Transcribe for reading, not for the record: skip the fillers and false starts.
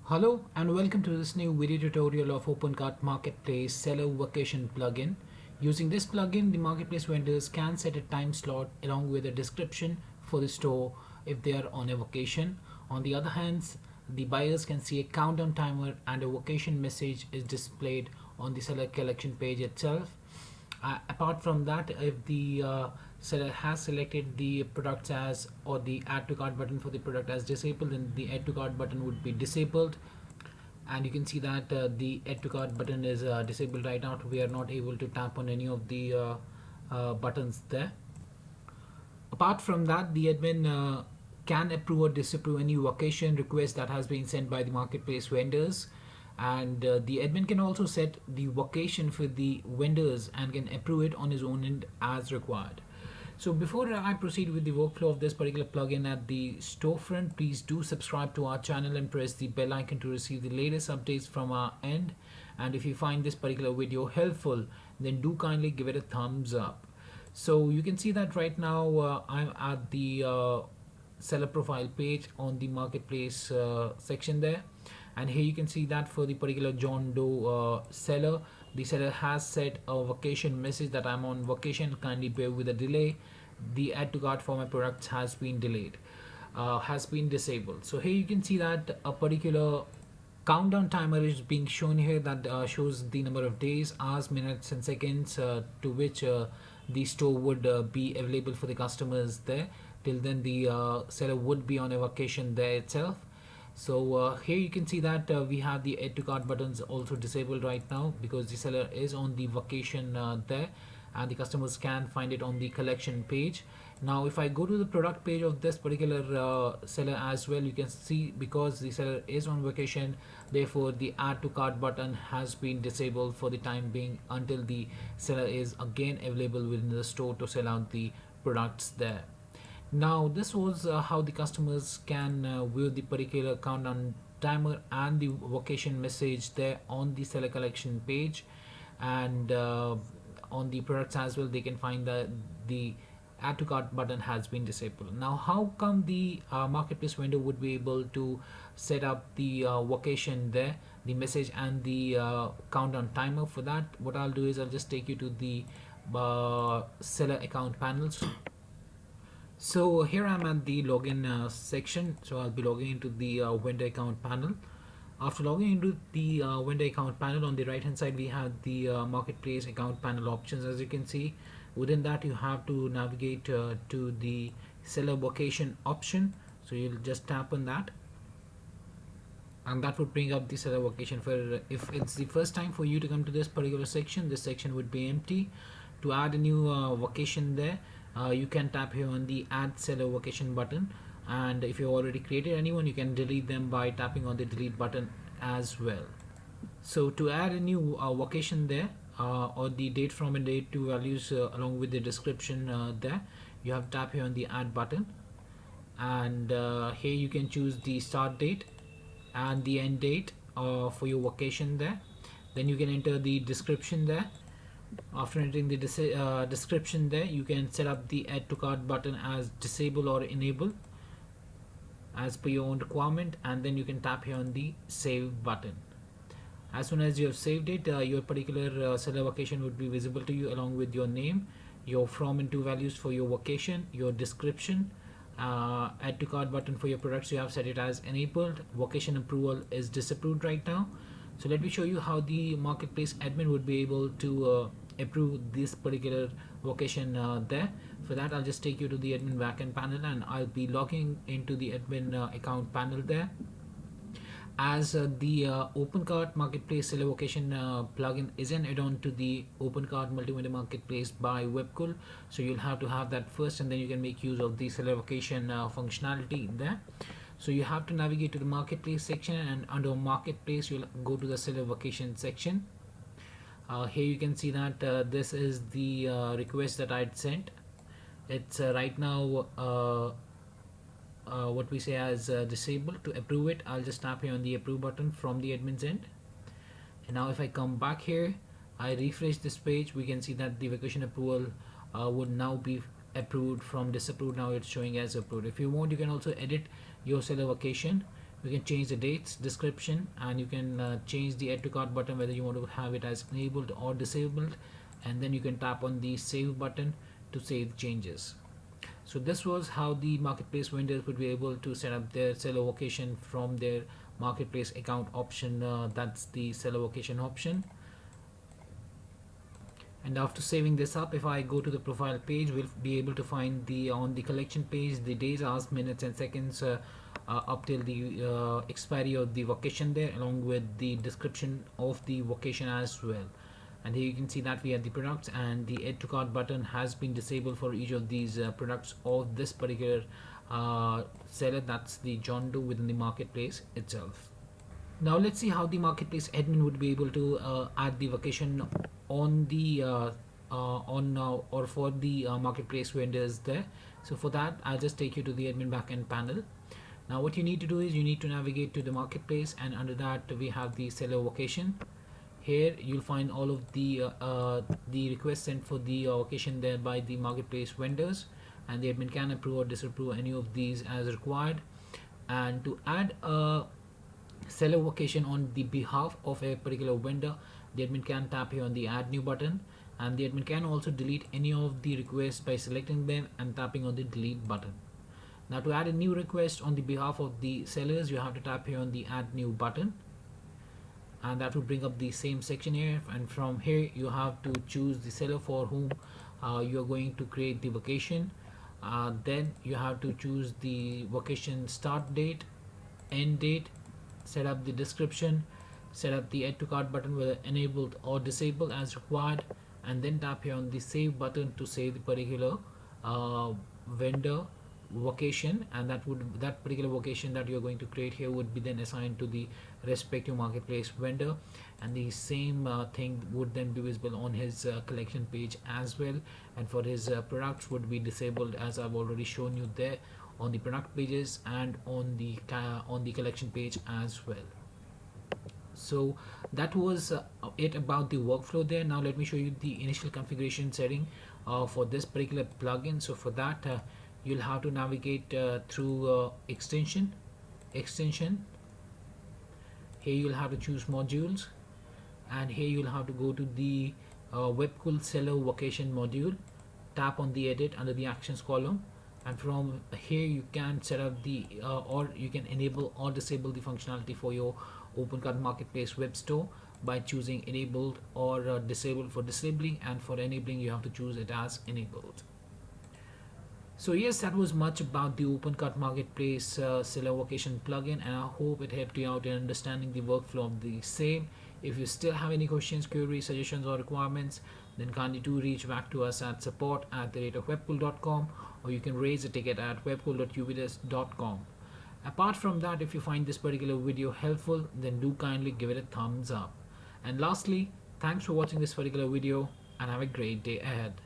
Hello and welcome to this new video tutorial of Opencart Marketplace Seller Vacation plugin. Using this plugin, the marketplace vendors can set a time slot along with a description for the store if they are on a vacation. On the other hand, the buyers can see a countdown timer and a vacation message is displayed on the seller collection page itself. Apart from that, if the seller has selected the products as or the add to cart button for the product as disabled, then the add to cart button would be disabled. And you can see that the add to cart button is disabled right now. We are not able to tap on any of the buttons there. Apart from that, the admin can approve or disapprove any vacation request that has been sent by the marketplace vendors, and the admin can also set the vacation for the vendors and can approve it on his own end as required. So before I proceed with the workflow of this particular plugin at the storefront, please do subscribe to our channel and press the bell icon to receive the latest updates from our end. And if you find this particular video helpful, then do kindly give it a thumbs up. So you can see that right now I'm at the seller profile page on the marketplace section there, and here you can see that for the particular John Doe seller, the seller has set a vacation message that I'm on vacation, kindly bear with a delay. The add to cart for my products has been delayed, has been disabled. So here you can see that a particular countdown timer is being shown here that shows the number of days, hours, minutes and seconds to which the store would be available for the customers there. Till then the seller would be on a vacation there itself. So here you can see that we have the add to cart buttons also disabled right now because the seller is on the vacation there, and the customers can find it on the collection page. Now if I go to the product page of this particular seller as well, you can see because the seller is on vacation, therefore the add to cart button has been disabled for the time being until the seller is again available within the store to sell out the products there. Now this was how the customers can view the particular countdown timer and the vacation message there on the seller collection page, and on the products as well they can find that the add to cart button has been disabled. Now how come the marketplace vendor would be able to set up the vacation there, the message and the countdown timer? For that, what I'll do is I'll just take you to the seller account panels. So here I'm at the login section. So I'll be logging into the vendor account panel. After logging into the vendor account panel, on the right hand side we have the marketplace account panel options. As you can see, within that you have to navigate to the seller vacation option. So you'll just tap on that, and that would bring up the seller vacation. For if it's the first time for you to come to this particular section, this section would be empty. To add a new vacation there, you can tap here on the add seller vacation button, and if you already created anyone, you can delete them by tapping on the delete button as well. So to add a new vacation there, or the date from and date to values along with the description there, you have to tap here on the add button, and here you can choose the start date and the end date for your vacation there. Then you can enter the description there. After entering the description there, you can set up the add to cart button as disable or enable as per your own requirement, and then you can tap here on the save button. As soon as you have saved it, your particular seller vacation would be visible to you along with your name, your from and to values for your vacation, your description, add to cart button for your products you have set it as enabled, vacation approval is disapproved right now. So let me show you how the marketplace admin would be able to approve this particular vacation there. For that, I'll just take you to the admin backend panel, and I'll be logging into the admin account panel there. As the Opencart Marketplace Seller Vacation plugin is an add-on to the Opencart Multi-Vendor Marketplace by Webkul, so you'll have to have that first, and then you can make use of the Seller Vacation functionality there. So you have to navigate to the marketplace section, and under marketplace you'll go to the seller vacation section. Here you can see that this is the request that I'd sent. It's right now what we say as disabled. To approve it, I'll just tap here on the approve button from the admin's end. And now if I come back here, I refresh this page, we can see that the vacation approval would now be approved from disapproved. Now it's showing as approved. If you want, you can also edit your seller vacation You can change the dates, description, and you can change the add to cart button whether you want to have it as enabled or disabled, and then you can tap on the save button to save changes. So this was how the marketplace vendors would be able to set up their seller location from their marketplace account option. That's the seller location option. And after saving this up, if I go to the profile page, we'll be able to find the on the collection page the days, hours, minutes and seconds up till the expiry of the vacation there, along with the description of the vacation as well. And here you can see that we have the products, and the add to cart button has been disabled for each of these products of this particular seller. That's the John Doe within the marketplace itself. Now let's see how the marketplace admin would be able to add the vacation on the or for the marketplace vendors there. So for that, I'll just take you to the admin backend panel. Now what you need to do is you need to navigate to the marketplace, and under that we have the seller vacation. Here you'll find all of the requests sent for the vacation there by the marketplace vendors, and the admin can approve or disapprove any of these as required. And to add a seller vacation on the behalf of a particular vendor, the admin can tap here on the add new button, and the admin can also delete any of the requests by selecting them and tapping on the delete button. Now to add a new request on the behalf of the sellers, you have to tap here on the add new button, and that will bring up the same section here, and from here you have to choose the seller for whom you are going to create the vacation. Then you have to choose the vacation start date, end date, set up the description, set up the add to cart button whether enabled or disabled as required, and then tap here on the save button to save the particular vendor vacation, and that particular vacation that you're going to create here would be then assigned to the respective marketplace vendor, and the same thing would then be visible on his collection page as well, and for his products would be disabled as I've already shown you there on the product pages and on the collection page as well. So that was it about the workflow there. Now let me show you the initial configuration setting for this particular plugin. So for that you'll have to navigate through extension. Here you'll have to choose modules, and here you'll have to go to the Webkul seller vacation module, tap on the edit under the actions column, and from here you can set up the or you can enable or disable the functionality for your Opencart Marketplace web store by choosing enabled or disabled for disabling, and for enabling you have to choose it as enabled. So yes, that was much about the Opencart Marketplace seller vacation plugin, and I hope it helped you out in understanding the workflow of the same. If you still have any questions, queries, suggestions or requirements, then kindly do reach back to us at support@webkul.com, or you can raise a ticket at webkul.ubis.com. Apart from that, if you find this particular video helpful, then do kindly give it a thumbs up. And lastly, thanks for watching this particular video, and have a great day ahead.